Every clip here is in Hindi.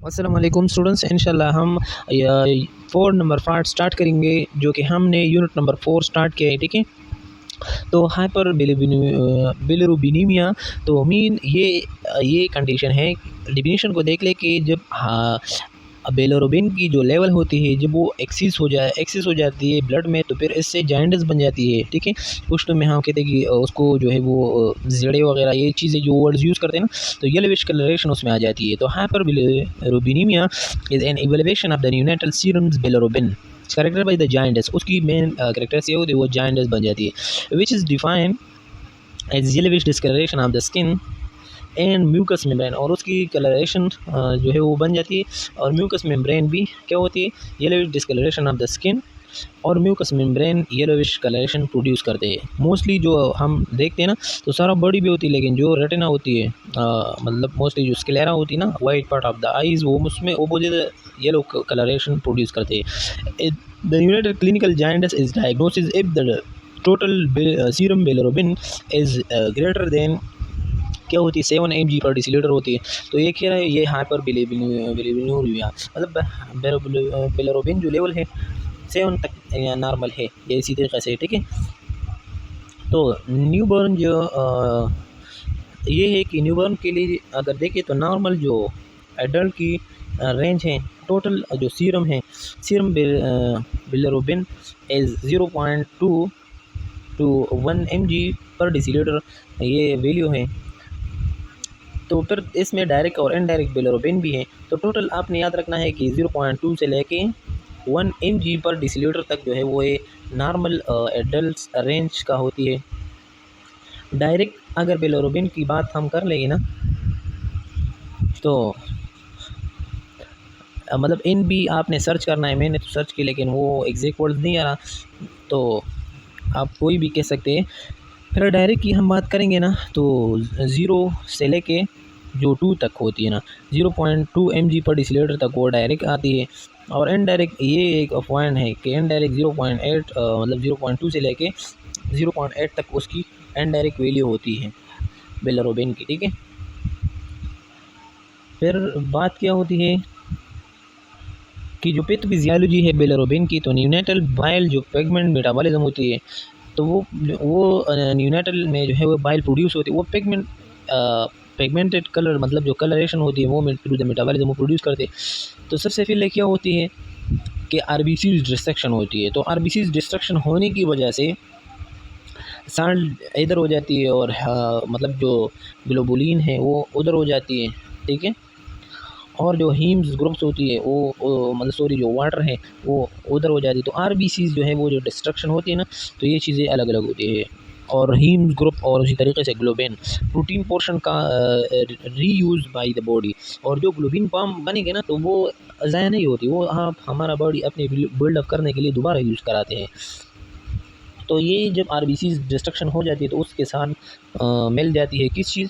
अस्सलाम वालेकुम स्टूडेंट्स, इंशाल्लाह हम 4 नंबर पार्ट स्टार्ट करेंगे जो कि हमने यूनिट नंबर 4 स्टार्ट किया है। ठीक है, तो हाइपर बिलिरुबिनीमिया तो मीन ये कंडीशन है। डिफिनीशन को देख ले कि जब बिलिरुबिन की जो लेवल होती है जब वो एक्सिस हो जाती है ब्लड में, तो फिर इससे जाइंटिस बन जाती है। ठीक है, कुछ तो में हम कहते हैं कि उसको जो है वो जड़े वगैरह ये चीज़ें जो वर्ड्स यूज़ करते हैं ना, तो येलोविश कलरेशन उसमें आ जाती है। तो hyperbilirubinaemia is an evaluation of the neonatal serums bilirubin character by the jaundice. उसकी मेन करेक्टर्स ये होती है, वो जाइंटिस बन जाती है, which is defined as yellowish discolouration of the skin and mucous membrane. और उसकी कलरेशन जो है वो बन जाती है। और म्यूकस मेम्ब्रेन भी क्या होती है, yellowish discolouration of the skin और mucous membrane yellowish colouration produce करते हैं। मोस्टली जो हम देखते हैं ना, तो सारा बॉडी भी होती है, लेकिन जो रेटिना होती है मतलब मोस्टली जो स्क्लेरा होती है ना, white part of the eyes, वो उसमें वो बहुत ज़्यादा येलो कलरेशन प्रोड्यूस करते हैं। The united clinical jaundice is diagnosis if the total serum bilirubin is greater than क्या होती है 7 mg पर डिसीलीटर होती है। तो ये कह रहा है ये हाइपर बिलिरुबिनुरिया मतलब बिलिरुबिन जो लेवल है 7 तक नॉर्मल है, ये इसी तरीके से। ठीक है, तो न्यूबॉर्न जो ये है कि न्यूबॉर्न के लिए अगर देखें तो नॉर्मल जो एडल्ट की रेंज है, टोटल जो serum bilirubin is 0.2 to 1 mg पर डिसीलीटर, ये वैल्यू है। तो फिर इसमें डायरेक्ट और इनडायरेक्ट बिलिरुबिन भी है। तो टोटल आपने याद रखना है कि 0.2 से लेके 1 mg पर डिसीलीटर तक जो है वो ये नॉर्मल एडल्ट रेंज का होती है। डायरेक्ट अगर बिलिरुबिन की बात हम कर लेंगे ना, तो मतलब इन भी आपने सर्च करना है, मैंने तो सर्च की लेकिन वो एग्जैक्ट वर्ड नहीं आ रहा, तो आप कोई भी कह सकते हैं। फिर डायरेक्ट की हम बात करेंगे ना, तो 0 से लेके जो 2 तक होती है ना, 0.2 mg पर डिसीलीटर तक वो डायरेक्ट आती है। और इनडायरेक्ट ये एक पॉइंट है कि इनडायरेक्ट 0.8 मतलब 0.2 से लेके 0.8 तक उसकी इनडायरेक्ट वैल्यू होती है बिलिरुबिन की। ठीक है, फिर बात क्या होती है कि जो पैथोफिजियोलॉजी है बिलिरुबिन की, तो न्यूनेटल बाइल जो पिगमेंट मेटाबॉलिज्म होती है, तो वो न्यूनेटल में जो है वो बाइल प्रोड्यूस होती है। वो पिगमेंटेड कलर मतलब जो कलरेशन होती है वो थ्रू द मेटाबॉलिज्म वो प्रोड्यूस करते हैं। तो सबसे पहले क्या होती है कि आरबीसीज डिस्ट्रक्शन होती है। तो आरबीसीज डिस्ट्रक्शन होने की वजह से सांड इधर हो जाती है और मतलब जो ग्लोबुलिन है वो उधर हो जाती है। ठीक है, और जो हीम्स ग्रुप्स होती है वो मतलब सॉरी जो वाटर है वो उधर हो जाती है। तो आरबीसीज जो है वो जो डिस्ट्रक्शन होती है ना, तो ये चीज़ें अलग अलग होती है। और हीम्स ग्रुप और उसी तरीके से ग्लोबिन प्रोटीन पोर्शन का रीयूज बाय द बॉडी। और जो ग्लोबिन पम्प बनेंगे ना, तो वो ज़ाया नहीं होती, वो आप हमारा बॉडी अपने बिल्डअप करने के लिए दोबारा यूज़ कराते हैं। तो ये जब आरबीसीज डिस्ट्रक्शन हो जाती है तो उसके साथ मिल जाती है किस चीज़,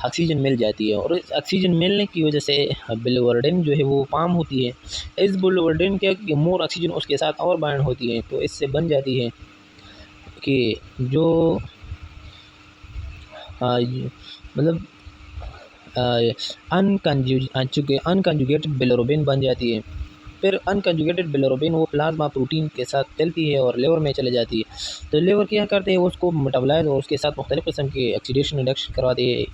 ऑक्सीजन मिल जाती है। और इस ऑक्सीजन मिलने की वजह से बिलिरुबिन जो है वो पाम होती है। इस बिलिरुबिन क्या कि मोर ऑक्सीजन उसके साथ और बाइंड होती है, तो इससे बन जाती है कि जो मतलब अनकंजुगेटेड बिलिरुबिन बन जाती है। फिर अनकंजुगेटेड बिलिरुबिन वो प्लाज्मा प्रोटीन के साथ चलती है और लिवर में चले जाती है। तो लिवर क्या करते हैं, उसको मेटाबोलाइज और उसके साथ मुख्तलिफ किस्म के ऑक्सीडेशन रिडक्शन करवाते हैं,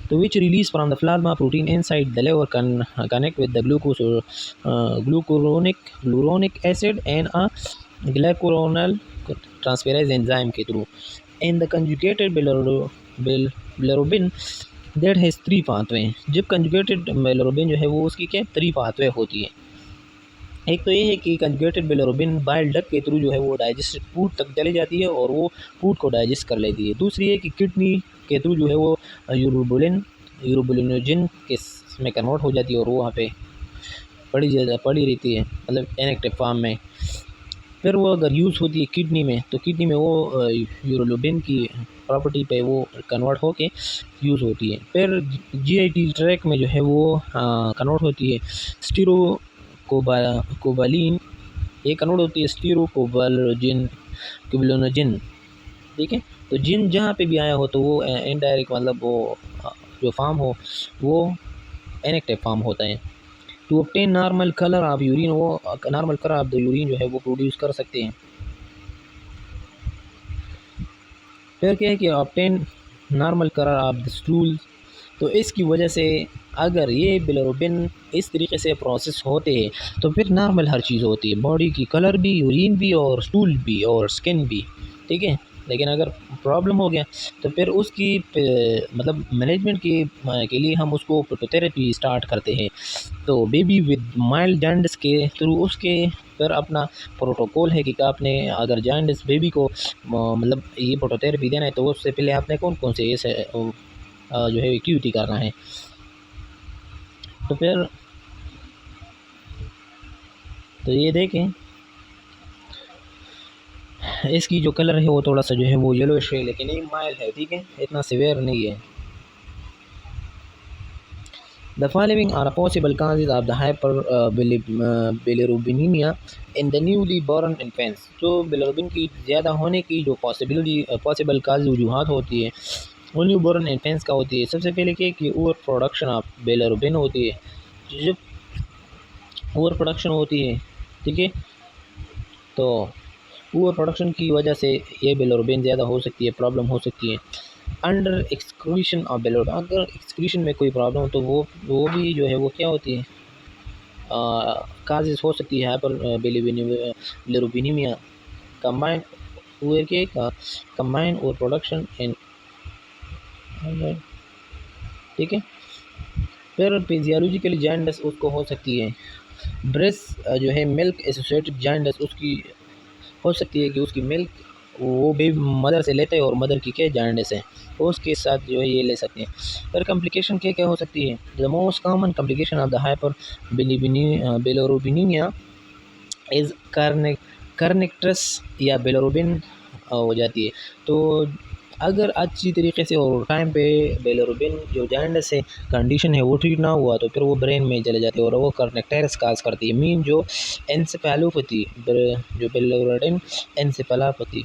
तो which release from the plasma protein inside the liver can connect with the glucuronic acid and a glycuronyl transferase enzyme के through in the conjugated bilirubin that has 3 pathway। जब conjugated bilirubin जो है वो उसकी क्या 3 pathway होती है। एक तो ये है कि कंजुगेटेड बिलिरुबिन बाइल डक्ट के थ्रू जो है वो डाइजेस्टेड फूड तक चली जाती है और वो फूड को डाइजेस्ट कर लेती है। दूसरी है कि किडनी के थ्रू जो है वो यूरोबुलिनोजिन के में कन्वर्ट हो जाती है और वो वहाँ पे पड़ी रहती है, मतलब इनएक्टिव फॉर्म में। फिर वो अगर यूज़ होती है किडनी में, तो किडनी में वो यूरोबिन की प्रॉपर्टी पे वो कन्वर्ट होके यूज़ होती है। फिर जीआईटी ट्रैक में जो है वो कन्वर्ट होती है स्टीरो कोबालिन, ये कन्वर्ट होती है स्टीरो कोबालोजिन। ठीक है, तो जिन जहाँ पे भी आया हो तो वो इनडायरेक्ट मतलब वो जो फार्म हो वो इनएक्टिव फार्म होता है। To obtain normal colour of urine, वो normal colour of the urine जो है वो प्रोड्यूस कर सकते हैं। फिर क्या है कि obtain normal colour of the stool, तो इसकी वजह से अगर ये बिलिरुबिन इस तरीके से प्रोसेस होते हैं तो फिर नॉर्मल हर चीज़ होती है, बॉडी की कलर भी, यूरिन भी, और स्टूल भी, और स्किन भी, ठीक है। लेकिन अगर प्रॉब्लम हो गया तो फिर उसकी मतलब मैनेजमेंट के लिए हम उसको फिजियोथेरेपी स्टार्ट करते हैं। तो बेबी विद माइल्ड जॉन्डिस के थ्रू उसके फिर अपना प्रोटोकॉल है कि आपने अगर जॉन्डिस बेबी को मतलब ये फिजियोथेरेपी देना है तो उससे पहले आपने कौन कौन से ऐसे जो है एक्टिविटी करना है। तो फिर तो ये देखें, इसकी जो कलर है वो थोड़ा सा जो है वो येलोइश है, लेकिन ये माइल्ड है, ठीक है, इतना सिवियर नहीं है। The following are possible causes of the hyperbilirubinaemia in the newly born infants. जो बिलिरुबिन की ज़्यादा होने की जो पॉसिबल काज वजूहत होती है वो न्यू बॉर्न इन्फेंट्स का होती है। सबसे पहले क्या कि ओवर प्रोडक्शन ऑफ बिलिरुबिन होती है। जब ओवर प्रोडक्शन होती है, ठीक है, तो ओवर प्रोडक्शन की वजह से ये बिलिरुबिन ज़्यादा हो सकती है, प्रॉब्लम हो सकती है। अंडर एक्सक्रीशन ऑफ बिलिरुबिन, अगर एक्सक्रीशन में कोई प्रॉब्लम हो तो वो भी जो है वो क्या होती है, काजेज हो सकती है हाइपर बिलिरुबिनीमिया। कंबाइन हुए के का कंबाइन और प्रोडक्शन इन, ठीक है। फिर फिजियोलॉजिकली जॉन्डिस उसको हो सकती है। ब्रेस्ट जो है मिल्क एसोसिएटेड जॉन्डिस उसकी हो सकती है कि उसकी मिल्क वो भी मदर से लेते हैं और मदर की क्या जॉन्डिस है तो उसके साथ जो है ये ले सकते हैं। फिर कॉम्प्लिकेशन क्या क्या हो सकती है। The most common complication of the hyperbilirubinaemia is kernicterus या बिलिरुबिन हो जाती है। तो अगर अच्छी तरीके से और टाइम पे बिलिरुबिन जो जॉन्डिस है कंडीशन है वो ठीक ना हुआ तो फिर वो ब्रेन में चले जाते हैं और वो कार्निकटेरस काज करती है, मीन जो एनसेफेलोपैथी, जो बिलिरुबिन एनसेफेलोपैथी।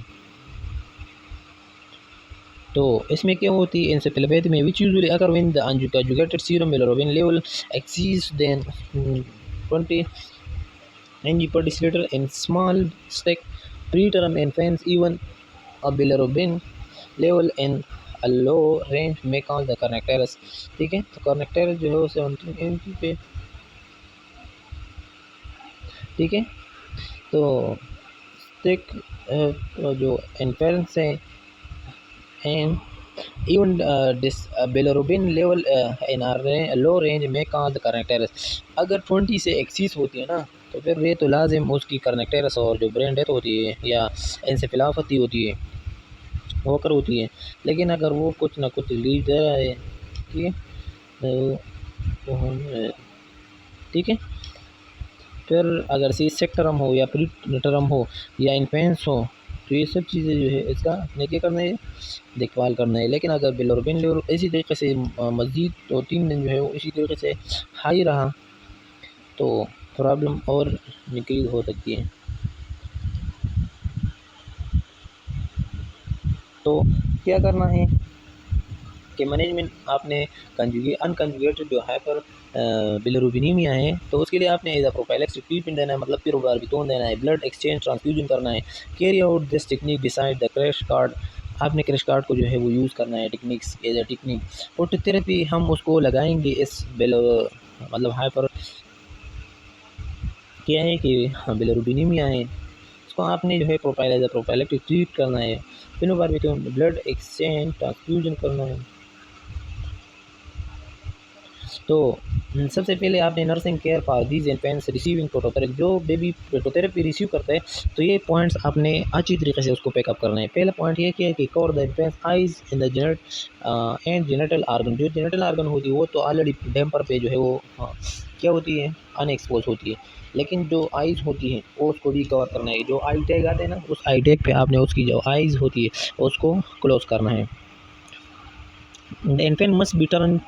तो इसमें क्या होती है एनसेफेलोपैथी में, which usually occur when the unconjugated serum bilirubin level exceeds then 20 mg per deciliter in small stick preterm infants, even a bilirubin level in a low range may cause the cornecterus, ठीक है। तो cornecterus जो है वो 17 mg पे, ठीक है। तो stick जो infants हैं and even this bilirubin level in a low range may cause the cornecterus। अगर 20 से एक्सीस होती है ना तो फिर ये तो लाजिम उसकी कर्नेक्टेरस और जो ब्रेन डेथ होती है या एनसेफेलोपैथी होती है वो कर होती है। लेकिन अगर वो कुछ ना कुछ लीड दे रहा है, ठीक है, तो हम ठीक है। फिर अगर सी सेक्टरम हो या प्रीटरम हो या इन्फेंस हो तो ये सब चीज़ें जो है इसका अपने क्या करना है, देखभाल करना है। लेकिन अगर बिलिरुबिन लेवल इसी तरीके से मज़ीद 2-3 दिन जो है वो इसी तरीके से हाई रहा तो प्रॉब्लम और इंक्रीज़ हो सकती है। तो क्या करना है कि मैनेजमेंट आपने अनकंजुगेटेड जो हाइपर बिलिरुबिनीमिया है तो उसके लिए आपने एज अ प्रोफाइलैक्सिस ट्रीटमेंट देना है, मतलब पिरोबारबिटोन देना है, ब्लड एक्सचेंज ट्रांसफ्यूजन करना है। Carry out this technique decide the crash card, आपने क्रैश कार्ड को जो है वो यूज़ करना है techniques as a technique. Phototherapy हम उसको लगाएंगे इस मतलब हाइपर क्या है कि बिलिरुबिनीमिया है उसको आपने जो है profile as a prophylactic treat करना है। पिरोबारबिटोन ब्लड एक्सचेंज ट्रांसफ्यूजन करना है। तो सबसे पहले आपने nursing care for these infants receiving phototherapy, जो बेबी फोटोथेरेपी रिसीव करता है तो ये पॉइंट्स आपने अच्छी तरीके से उसको पिकअप करना है। पहला पॉइंट ये क्या है कि cover the infants eyes in the and genital organ. जो जेनेटल आर्गन होती है वो तो ऑलरेडी डैम्पर पे जो है वो क्या होती है, अनएक्सपोज होती है, लेकिन जो आइज़ होती है वो उसको भी कवर करना है। जो आई टैग आते हैं ना उस आई टैग पे आपने उसकी जो आइज़ होती है उसको क्लोज करना है। The infant must be turn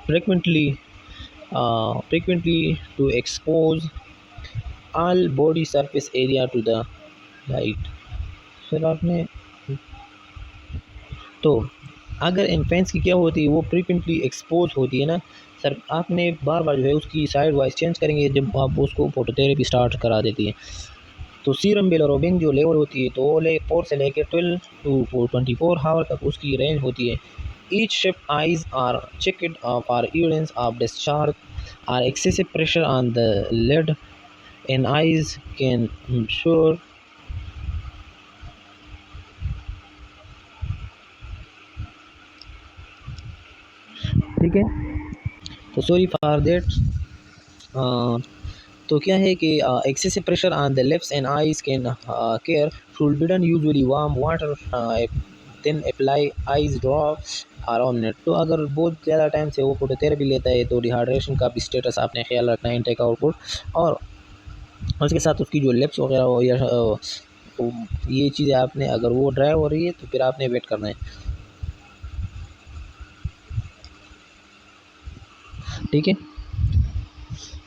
frequently to expose all body surface area to the light। फिर आपने तो अगर इन्फेंट्स की क्या होती है वो फ्रीक्वेंटली एक्सपोज होती है ना सर आपने बार बार जो है उसकी साइड वाइज चेंज करेंगे जब आप उसको फोटोथेरेपी स्टार्ट करा देती है। तो सीरम बिलिरुबिन जो लेवल होती है तो वो 4 से लेकर 12 टू 24 आवर तक उसकी रेंज होती है। Each shift eyes are checked for evidence of discharge are excessive pressure on the lid and eyes can sure. ठीक है, तो सॉरी फॉर देट। तो क्या है कि excessive pressure on the lips and eyes can care should be done usually warm water then apply eyes drops और ऑमलेट। तो अगर बहुत ज़्यादा टाइम से वो फोटोथेरेपी लेता है तो डिहाइड्रेशन का भी स्टेटस आपने ख्याल रखना है, इनटेक आउटपुट, और उसके साथ उसकी जो लिप्स वगैरह हो या ये चीज़ें आपने अगर वो ड्राई हो रही है तो फिर आपने वेट करना है। ठीक है,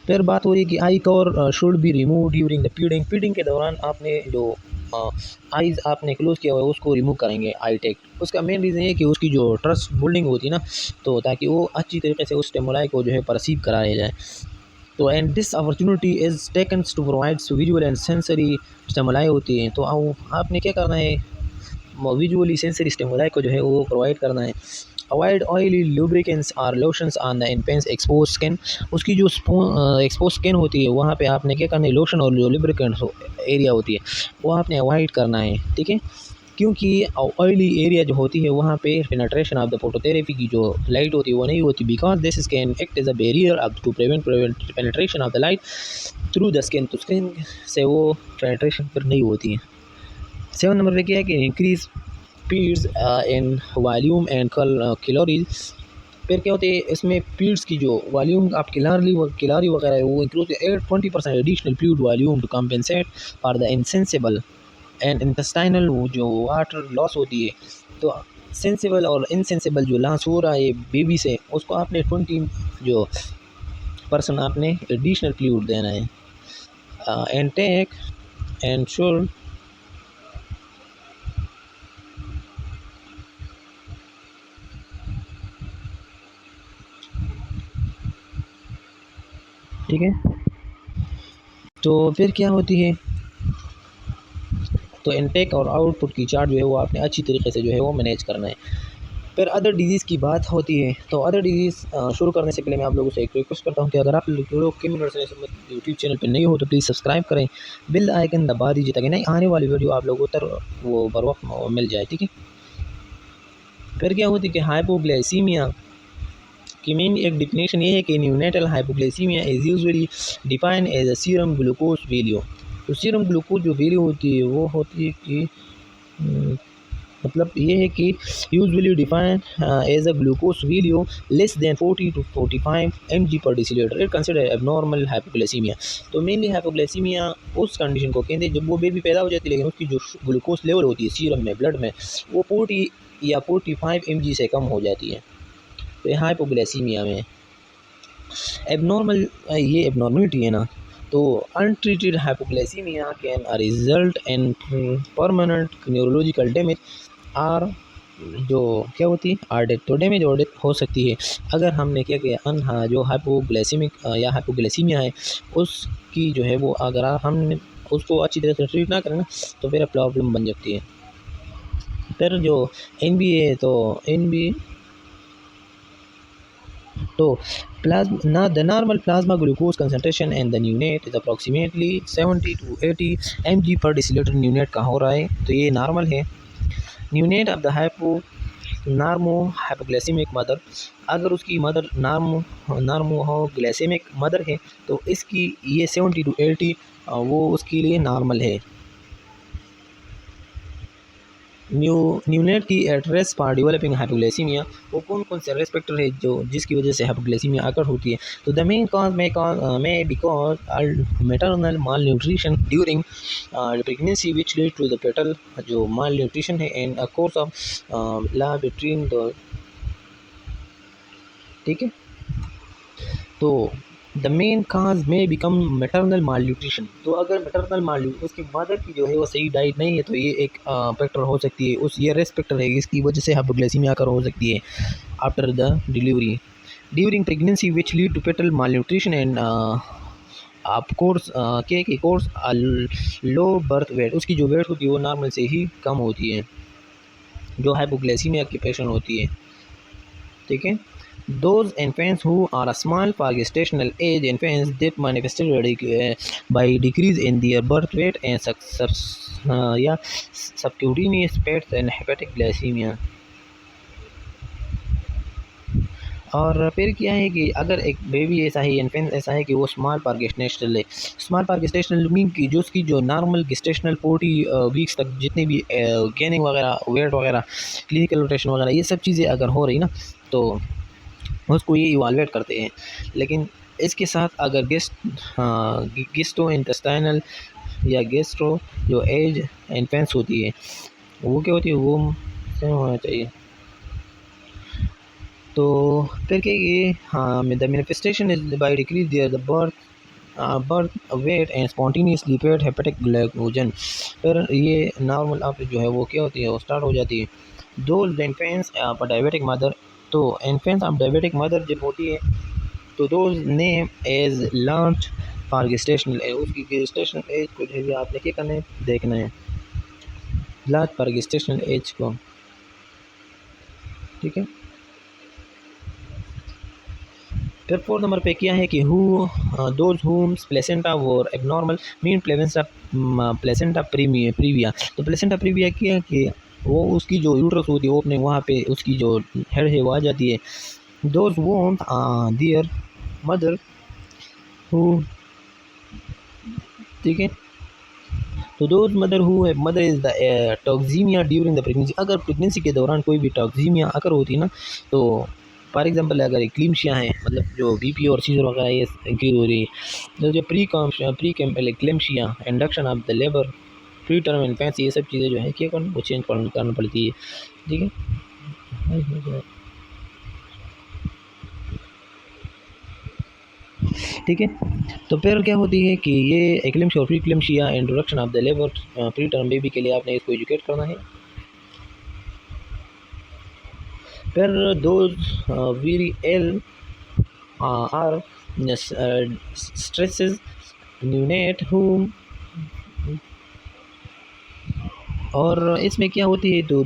फिर बात हो रही है कि I cover should be remove during the feeding. Feeding के दौरान आपने जो आइज़ आपने क्लोज किया हुआ है उसको रिमूव करेंगे आई टेक। उसका मेन रीज़न ये कि उसकी जो ट्रस्ट बिल्डिंग होती है ना, तो ताकि वो अच्छी तरीके से उस स्टिमुलाई को जो है परसीव कराया जाए। तो and this opportunity is taken to provide visual and sensory stimuli होती है। तो आपने क्या करना है, विजुअली सेंसरी स्टिमुलाई को जो है वो प्रोवाइड करना है। अवॉइड ऑयली लुब्रिकेंट्स और lotions on the intense expose skin. उसकी जो एक्सपोज स्किन होती है वहाँ पे आपने क्या करना है, लोशन और जो लुब्रिकेंट्स एरिया होती है वो आपने अवॉइड करना है। ठीक है, क्योंकि ऑयली एरिया जो होती है वहाँ पे पेनिट्रेशन ऑफ द फोटोथेरेपी की जो लाइट होती है वो नहीं होती, because this can act as a barrier of to prevent penetration of the light through the skin. तो स्किन से वो पेनिट्रेशन फिर नहीं होती है। 7 नंबर पे क्या है कि increase पीड्स in volume and calories. फिर क्या होते हैं इसमें पीड्स की जो वॉल्यूम आप किलारी वगैरह है वो include 20% additional fluid volume to compensate for the insensible and intestinal जो वाटर लॉस होती है। तो सेंसिबल और इनसेंसिबल जो लॉस हो रहा है बेबी से उसको आपने 20% आपने एडिशनल फ्लूइड देना है। And take and sure. ठीक है, तो फिर क्या होती है, तो इनटेक और आउटपुट की चार्ट जो है वो आपने अच्छी तरीके से जो है वो मैनेज करना है। फिर अदर डिजीज़ की बात होती है, तो अदर डिजीज़ शुरू करने से पहले मैं आप लोगों से एक रिक्वेस्ट करता हूँ कि अगर आप लोग यूट्यूब चैनल पर नहीं हो तो प्लीज़ सब्सक्राइब करें, बेल आइकन दबा दीजिए ताकि नहीं आने वाली वीडियो आप लोगों तक वो बर वक्त मिल जाए। ठीक है, फिर क्या होती है कि हाइपोग्लाइसीमिया की मेन एक डिफिनेशन ये है कि neonatal hypoglycaemia is usually defined as a serum glucose value. तो सीरम ग्लूकोज जो वैल्यू होती है वो होती है कि मतलब ये है कि usually define as a glucose value less than 40 to 45 mg/dL it consider abnormal hypoglycaemia. तो मेनली हाइपोग्लाइसीमिया उस कंडीशन को कहते हैं जब वो बेबी पैदा हो जाती है लेकिन उसकी जो ग्लूकोज लेवल होती है सीरम में, ब्लड में, वो 40 या 45 mg से कम हो जाती है। तो ये हाइपोग्लाइसीमिया में एबनॉर्मल, ये एबनॉर्मलिटी है ना। तो untreated hypoglycaemia can result in permanent neurological damage और जो क्या होती है आर डेथ। तो डैमेज और डेथ हो सकती है अगर हमने क्या किया जो हाइपोग्लाइसीमिक या हाइपोग्लाइसीमिया है उसकी जो है वो अगर हमने उसको अच्छी तरह से ट्रीट ना करें ना तो फिर प्रॉब्लम बन जाती है। फिर जो NBA, तो NBA तो plasma, the normal plasma glucose concentration in the neonate is approximately 70 to 80 mg/dL। Neonate का हो रहा है तो ये नॉर्मल है। Neonate of the normo hypoglycaemic mother, अगर उसकी मदर नार्मो ग्लाइसेमिक मदर है तो इसकी ये 70 to 80 वो उसके लिए नॉर्मल है। न्यूनेट की एड्रेस फॉर डेवलपिंग हाइपोग्लाइसीमिया, वो कौन कौन से रिस्क फैक्टर है जो जिसकी वजह से हाइपोग्लाइसीमिया आकर होती है। तो द मेन कॉज में because maternal malnutrition during pregnancy which lead to the fetal जो माल न्यूट्रिशन है एंड अ कोर्स ऑफ ला बिटवीन द। ठीक है, तो द मेन काज में बिकम मैटरनल माल न्यूट्रिशन। तो अगर मैटरनल माल उसकी मदर की जो है वो सही डाइट नहीं है तो ये एक फैक्टर हो सकती है, उस ये रिस्क फैक्टर है इसकी वजह से हाइपोग्लाइसीमिया आकर हो सकती है after the delivery. During pregnancy which lead to fetal malnutrition and आप कोर्स के कोर्स लो बर्थ वेट, उसकी जो वेट होती है वो नॉर्मल से ही कम होती है, जो हाइपोग्लाइसीमिया की पेशेंट होती है, ठीक है। Those infants who are a small for gestational age infants that manifested by decrease in their birth weight and subcutaneous fats and hepatic glycemia। और फिर क्या है कि अगर एक बेबी ऐसा है, इन्फेंट ऐसा है कि वो स्मॉल पार गेस्टेशनल है, स्मॉल पार गेस्टेशनल मीन की जो उसकी जो नॉर्मल गेस्टेशनल 40 वीक्स तक जितनी भी गेनिंग वगैरह, वेट वगैरह, क्लिनिकल रोटेशन वगैरह, ये सब चीज़ें अगर हो रही ना तो उसको ये इवालुएट करते हैं। लेकिन इसके साथ अगर गेस्टो इंटेस्टाइनल या गेस्ट्रो जो एज इन्फेंट्स होती है वो क्या होती है, वो सेम होना चाहिए। तो फिर क्या ये हाँ, the manifestation is by decrease there the birth weight and spontaneously paid hepatic glycogen. फिर ये नॉर्मल आप जो है वो क्या होती है, वो स्टार्ट हो जाती है। दो इन्फेंट्स ऑफ डायबिटिक मदर, तो इन्फेंट्स ऑफ डायबिटिक मदर जब होती है तो those name as launch for gestational age, उसकी गेस्टेशनल एज को जो है आपने क्या करना है, देखना है, लॉन्च फॉर गेस्टेशनल एज को, ठीक है। फिर 4 नंबर पे क्या है कि who those whom's placenta were abnormal mean placenta previa. तो प्लेसेंटा प्रीविया क्या है कि वो उसकी जो यूट्रस होती है वो अपने वहाँ पे उसकी जो हेड है वो आ जाती है। Those won't there mother who, ठीक है। तो those mother is the toxaemia during the pregnancy, अगर प्रेगनेंसी के दौरान कोई भी टॉक्सीमिया अगर होती है ना, तो फॉर एग्जांपल अगर एक्लिम्शिया है, मतलब जो बीपी और सीजर वगैरह ये इंक्रीज हो रही है, तो जो pre eclampsia, induction of the labour, preterm infancy, ये सब चीज़ें जो है क्या वो चेंज करना पड़ती है, ठीक है, ठीक है। तो फिर क्या होती है कि ये एक्लिम्शिया और pre eclampsia, introduction of the labour preterm baby के लिए आपने इसको एजुकेट करना है। फिर those very ill are stresses neonate whom, और इसमें क्या होती है, तो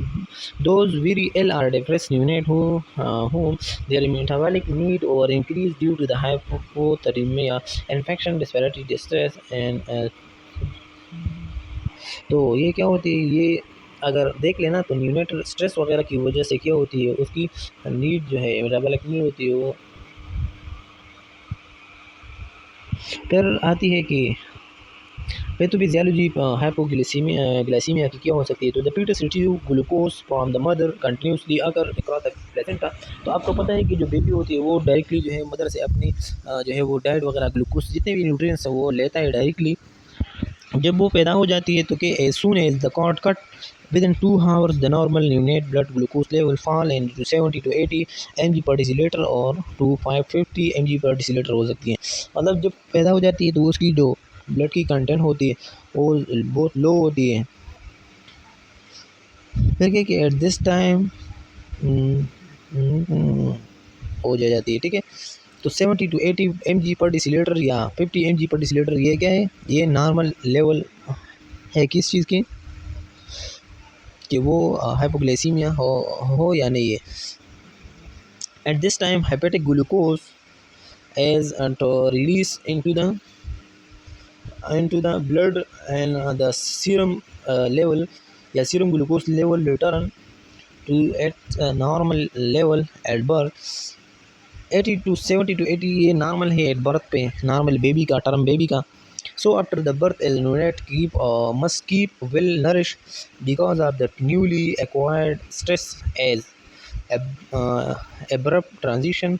those very ill are depress neonate whom their metabolic need or increase due to the hypothermia, infection, respiratory distress and तो ये क्या होती है, ये अगर देख लेना तो न्यूनेट स्ट्रेस वगैरह की वजह से क्या होती है, उसकी नीड जो है मेटाबॉलिक नीड होती है वो फिर आती है कि पैथोफिजियोलॉजी हाइपोग्लाइसीमिया की क्या हो सकती है। तो the fetus retrieve glucose from the mother continuously अगर अक्रॉस द प्लेसेंटा, तो आपको पता है कि जो बेबी होती है वो डायरेक्टली जो है मदर से अपनी जो है वो डाइट वगैरह ग्लूकोज जितने भी न्यूट्रिएंट्स हैं वो लेता है डायरेक्टली। जब वो पैदा हो जाती है तो कि as soon as the cord cut within 2 hours the normal neonate blood glucose level fall into 70 to 80 mg per deciliter और to 550 mg per deciliter हो सकती है। मतलब जब पैदा हो जाती है तो उसकी जो ब्लड की कंटेंट होती है वो बहुत लो होती है। फिर क्या कि एट दिस टाइम हो जाती है, ठीक है। तो 70 to 80 mg पर डिसीलीटर या 50 mg पर डिसीलीटर ये क्या है, ये नॉर्मल लेवल है किस चीज़ की, कि वो हाइपोग्लाइसीमिया हो या नहीं है। At this time hepatic glucose as release into the blood and the serum level या serum glucose level return to at normal level at birth। 80 to 70 to 80 ये नॉर्मल है एट बर्थ पे, नॉर्मल बेबी का, टर्म बेबी का। So after the birth is neonate must keep well nourished because of the newly acquired stress as abrupt transition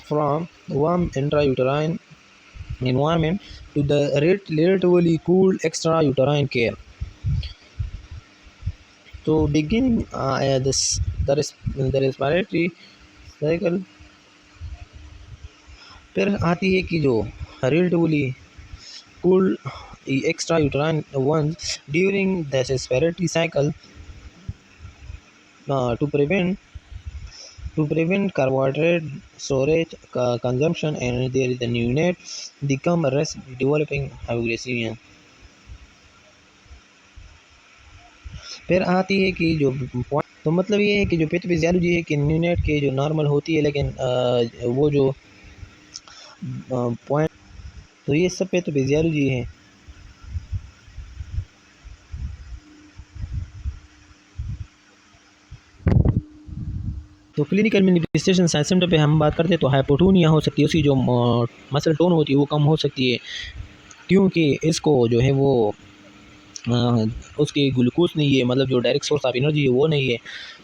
from warm intrauterine environment to the relatively cool extrauterine care. So beginning the respiratory cycle, फिर आती है कि जो relatively cool extrauterine ones during the respiratory cycle to prevent to prevent carbohydrate storage consumption, and there is the neonate become risk developing hypoglycemia. फिर आती है कि जो तो मतलब ये है कि जो पैथोफिजियोलॉजी है कि न्यूनेट के जो नॉर्मल होती है, लेकिन वो जो पॉइंट, तो ये सब पैथोफिजियोलॉजी है। तो क्लिनिकल मैनिफेस्टेशन सिम्टम पे हम बात करते हैं तो हाइपोटोनिया हो सकती है, उसकी जो मसल टोन होती है वो कम हो सकती है, क्योंकि इसको जो है वो उसकी ग्लूकोज नहीं है, मतलब जो डायरेक्ट सोर्स ऑफ एनर्जी है वो नहीं है,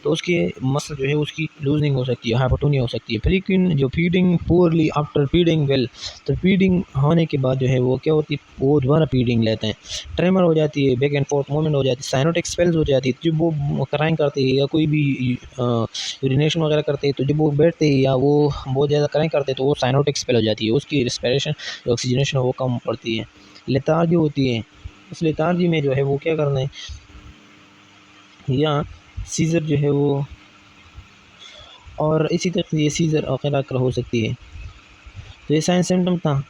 तो उसके मसल जो है उसकी लूजनिंग हो सकती है, हाइपोटोनिया हो सकती है। फ्रीक्वेंट जो feeding poorly after feeding well, तो फीडिंग होने के बाद जो है वो क्या होती है, वो दोबारा फीडिंग लेते हैं, ट्रेमर हो जाती है, बैक एंड फोर्थ मूवमेंट हो जाती है, साइनोटिक स्पेल्स हो जाती है, जब वो क्राइंग करते हैं या कोई भी यूरिनेशन वगैरह करते हैं, तो जब वो बैठते हैं या वो बहुत ज़्यादा क्राइंग करते हैं तो वो साइनोटिक स्पेल हो जाती है, उसकी रिस्पिरेशन जो ऑक्सीजनेशन है वो कम पड़ती है। लेथार्जी होती है, उस लेथार्जी में जो है वो क्या करना है, या सीज़र जो है वो, और इसी तरह ये सीज़र वगैरह हो सकती है। तो ये साइन सिम्टम था।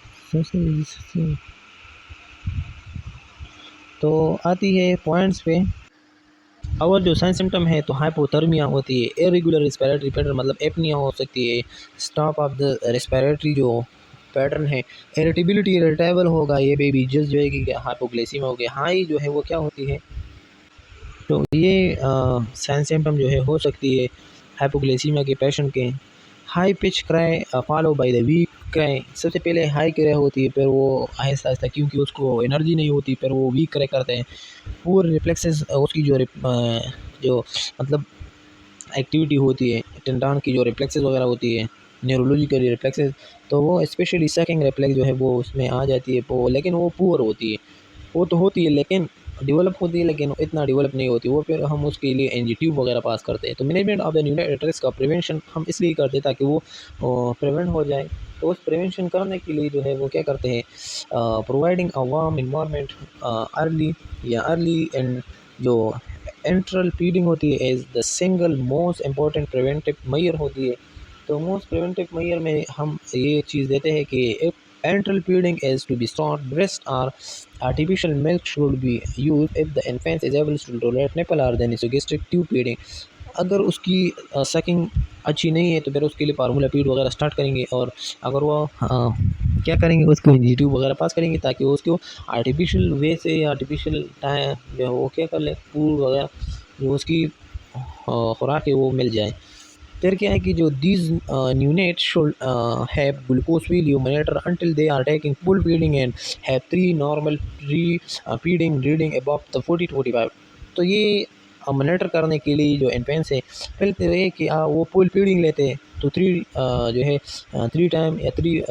तो आती है पॉइंट्स पे, और जो साइन सिम्टम है तो हाइपोथर्मिया होती है, इरेगुलर रिस्पिरेटरी पैटर्न मतलब एपनिया हो सकती है, स्टॉप ऑफ द रिस्पिरेटरी जो पैटर्न है, इरिटेबिलिटी, इरिटेबल होगा ये बेबी, जस्ट जो है कि हाइपोग्लाइसीमिया हो गया। हाई जो है वो क्या होती है, तो ये साइन सिम्टम जो है हो सकती है हाइपोग्लाइसीमिया के पेशेंट के। High pitch cry follow by the weak cry, सबसे पहले हाई क्राई होती है, फिर वो आहिस्ता आहिस्ता, क्योंकि उसको एनर्जी नहीं होती, फिर वो वीक क्राई करते हैं। पूर रिफ्लेक्सेस, उसकी जो मतलब एक्टिविटी होती है, टेंडान की जो रिफ्लेक्सेस वगैरह होती है, न्यूरोलॉजिकल रिफ्लेक्सेस, तो वो स्पेशली सकिंग रिफ्लेक्स जो है वो उसमें आ जाती है, वो लेकिन वो पुअर होती है, वो तो होती है लेकिन डेवलप होती है, लेकिन इतना डेवलप नहीं होती वो, फिर हम उसके लिए एनजी ट्यूब वगैरह पास करते हैं। तो मैनेजमेंट ऑफ द न्यूनरी का प्रिवेंशन हम इसलिए करते हैं ताकि वो प्रिवेंट हो जाए। तो उस प्रिवेंशन करने के लिए जो है वो क्या करते हैं, providing a warm environment early, या अर्ली एंड जो एंट्रल फीडिंग होती है as the single most important preventive measure होती है। तो मोस्ट प्रिवेंटिव मेजर में हम ये चीज़ देते हैं कि enteral feeding is to be stopped. Breast or artificial milk should be used if the infant is able to tolerate nipple or then gastric tube feeding. अगर उसकी सकिंग अच्छी नहीं है तो फिर उसके लिए फार्मूला फीड वगैरह स्टार्ट करेंगे, और अगर वो क्या करेंगे, उसको इंजेक्टिव वगैरह पास करेंगे ताकि वो उसको आर्टिफिशियल वे से या आर्टिफिशियल टाइम जो है वो क्या कर ले, फूड वगैरह जो उसकी खुराक है वो मिल जाए। फिर क्या है कि जो these neonate should have glucose feel you monitor until they are taking full feeding and have 3 normal feeding reading above the 40 to 45। तो ये मॉनिटर करने के लिए जो इन्फेंस है, पहले तो ये कि वो फुल फीडिंग लेते हैं, तो 3 जो है 3 टाइम या 3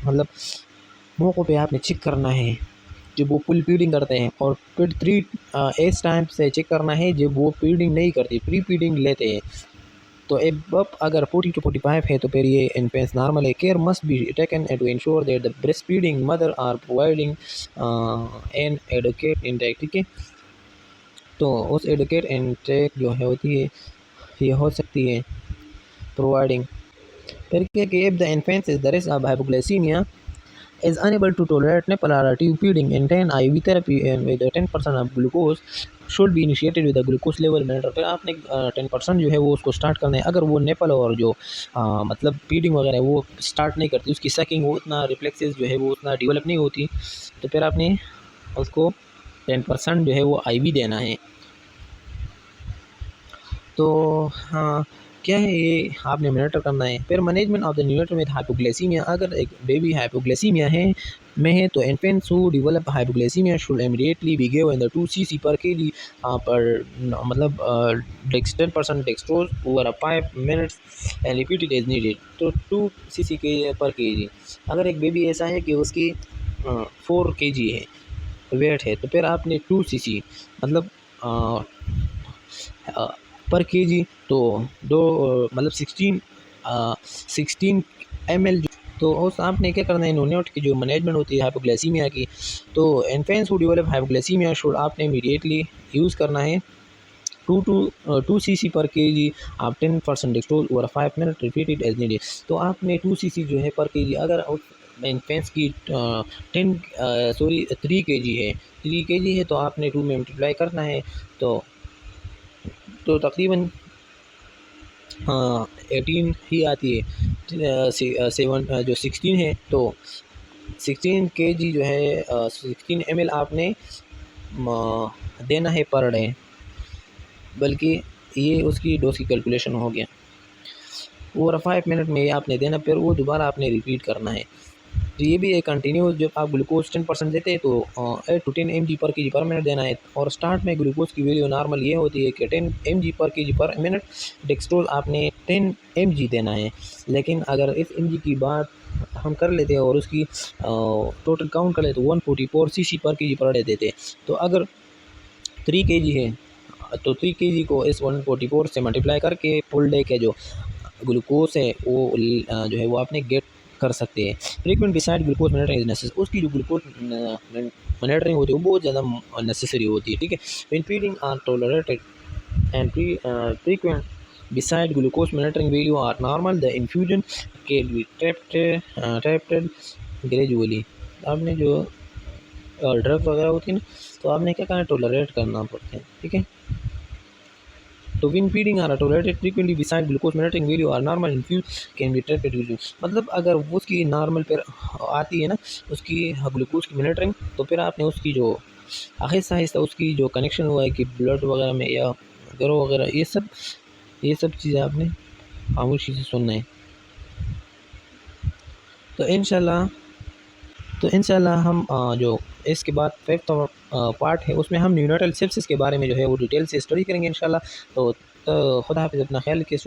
मतलब मौक़ों पे आपने चेक करना है जब वो फुल फीडिंग करते हैं, और फिर 3 इस टाइम से चेक करना है जब वो फीडिंग नहीं करती, प्री फीडिंग लेते हैं। तो अब अगर 40 to 45 है तो फिर ये इन्फेंस नॉर्मल है। Care must be taken to ensure that the breast feeding mother are providing an adequate intake, ठीक है। तो उस एडुकेट इंटेक जो है होती है, ये हो सकती है प्रोवाइडिंग। फिर क्या कि if the infants is the risk of hypoglycaemia is unable to tolerate nipple or tube feeding, and 10 IV therapy and with 10% of glucose should be initiated with a glucose level monitor। फिर आपने 10% जो है वो उसको स्टार्ट करना है। अगर वो नेपल और जो मतलब फीडिंग वगैरह है वो स्टार्ट नहीं करती, उसकी सकिंग वो उतना रिफ्लेक्सेस जो है वो उतना डेवलप नहीं होती, तो फिर आपने उसको 10% जो है वो IV देना है। तो हाँ, क्या है ये आपने मॉनिटर करना है। फिर management of the neonate with hypoglycaemia, अगर एक बेबी हाइपोग्लाइसीमिया है तो infants who develop hypoglycaemia should immediately be given the 2 cc per KG per मतलब 10% dextrose over 5 minutes and repeated as needed. तो 2 cc के पर केजी, अगर एक बेबी ऐसा है कि उसकी 4 kg है वेट है, तो फिर आपने 2 cc मतलब पर केजी, तो दो मतलब 16 ml। तो उस आपने क्या करना है, न्यूनेट की जो मैनेजमेंट होती है हाइपोग्लाइसीमिया की, तो infants who develop hypoglycaemia should आपने इमीडिएटली यूज़ करना है 2 cc पर केजी आप 10% dextrose over 5 minute repeated as needed. तो आपने 2 cc जो है पर केजी, अगर फेंस की 3 केजी है, 3 केजी है तो आपने 2 में मल्टीप्लाई करना है। तो तकरीबन 18 ही आती है। 16 है तो 16 केजी जो है 16 ml आपने देना है पर डे, बल्कि ये उसकी डोज की कैलकुलेशन हो गया। और 5 मिनट में ये आपने देना, फिर वो दोबारा आपने रिपीट करना है। तो ये भी एक कंटिन्यूस, जब आप ग्लूकोज 10% देते हैं तो 8 to 10 mg पर केजी पर मिनट देना है। और स्टार्ट में ग्लूकोज की वैल्यू नॉर्मल ये होती है कि 10 mg पर केजी पर मिनट, डेक्सट्रोल आपने 10 mg देना है। लेकिन अगर इस mg की बात हम कर लेते हैं और उसकी टोटल काउंट कर लेते तो 144 cc per KG per day देते। तो अगर 3 केजी है तो 3 केजी को इस 144 से मल्टीप्लाई करके फुल डे के जो ग्लूकोज है वो जो है वो आपने गेट कर सकते हैं। Frequent decide glucose monitoring is necessary, उसकी जो ग्लूकोज मॉनिटरिंग होती है वो बहुत ज़्यादा नेसेसरी होती है, ठीक है। When feeding are tolerated and frequent beside glucose monitoring value are normal, the infusion can be tapered gradually। आपने जो ड्रग वगैरह होती है ना, तो आपने क्या करना, टॉलरेट करना पड़ता है, ठीक है। तो when feeding are tolerated frequently beside glucose monitoring value are normal infuse can be treated using. मतलब अगर वो उसकी नॉर्मल पर आती है ना उसकी ग्लूकोज की मॉनिटरिंग, तो फिर आपने उसकी जो आहिस्ता आहिस्ता उसकी जो कनेक्शन हुआ है कि ब्लड वगैरह में या ग्रो वगैरह, ये सब चीज़ें आपने खामोशी से सुनना है। तो इंशाल्लाह हम जो इसके बाद फिफ्थ पार्ट है उसमें हम न्यूनाटल सेप्सिस के बारे में जो है वो डिटेल से स्टडी करेंगे इंशाल्लाह। तो खुदा हाफिज़, अपना ख्याल रखिए।